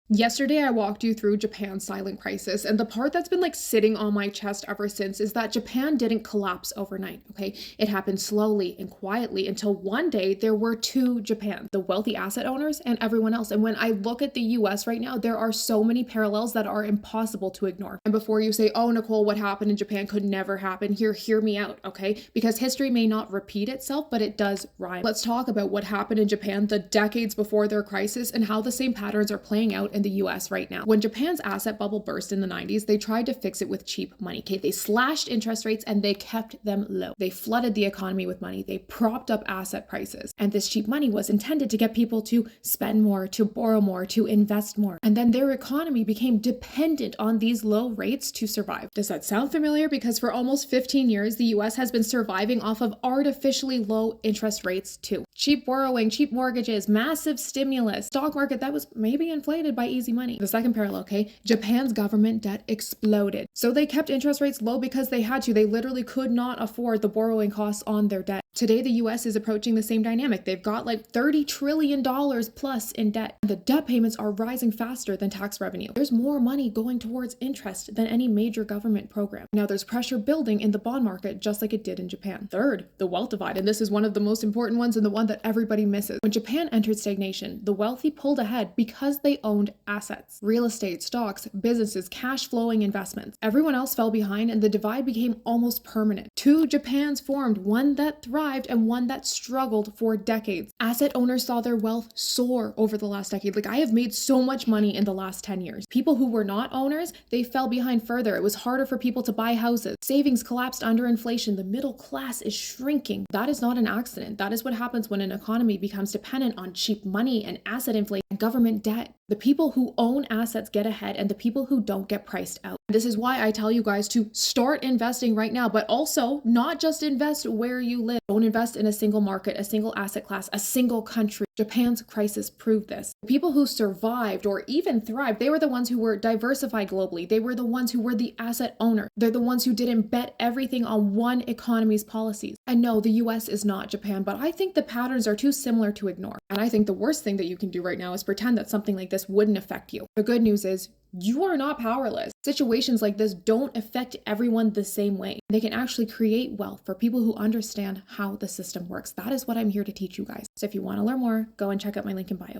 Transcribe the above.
Yesterday, I walked you through Japan's silent crisis, and the part that's been like sitting on my chest ever since is that Japan didn't collapse overnight, okay? It happened slowly and quietly until one day there were two Japans, the wealthy asset owners and everyone else. And when I look at the US right now, there are so many parallels that are impossible to ignore. And before you say, oh, Nicole, what happened in Japan could never happen, hear me out, okay? Because history may not repeat itself, but it does rhyme. Let's talk about what happened in Japan the decades before their crisis and how the same patterns are playing out in the US right now. When Japan's asset bubble burst in the 90s, they tried to fix it with cheap money. Okay, they slashed interest rates and they kept them low. They flooded the economy with money. They propped up asset prices. And this cheap money was intended to get people to spend more, to borrow more, to invest more. And then their economy became dependent on these low rates to survive. Does that sound familiar? Because for almost 15 years, the US has been surviving off of artificially low interest rates too. Cheap borrowing, cheap mortgages, massive stimulus, stock market that was maybe inflated by easy money. The second parallel, okay? Japan's government debt exploded. So they kept interest rates low because they had to. They literally could not afford the borrowing costs on their debt. Today, the US is approaching the same dynamic. They've got like $30 trillion plus in debt. The debt payments are rising faster than tax revenue. There's more money going towards interest than any major government program. Now, there's pressure building in the bond market just like it did in Japan. Third, the wealth divide. And this is one of the most important ones and the one that everybody misses. When Japan entered stagnation, the wealthy pulled ahead because they owned assets, real estate, stocks, businesses, cash flowing investments. Everyone else fell behind and the divide became almost permanent. Two Japans formed, one that thrived and one that struggled for decades. Asset owners saw their wealth soar over the last decade. Like, I have made so much money in the last 10 years. People who were not owners, they fell behind further. It was harder for people to buy houses. Savings collapsed under inflation. The middle class is shrinking. That is not an accident. That is what happens when an economy becomes dependent on cheap money and asset inflation and government debt. The people who own assets get ahead and the people who don't get priced out. This is why I tell you guys to start investing right now, but also not just invest where you live. Don't invest in a single market, a single asset class, a single country. Japan's crisis proved this. The people who survived or even thrived, they were the ones who were diversified globally. They were the ones who were the asset owner. They're the ones who didn't bet everything on one economy's policies. And no, the US is not Japan, but I think the patterns are too similar to ignore. And I think the worst thing that you can do right now is pretend that something like this wouldn't affect you. The good news is you are not powerless. Situations like this don't affect everyone the same way. They can actually create wealth for people who understand how the system works. That is what I'm here to teach you guys. So if you want to learn more, go and check out my link in bio.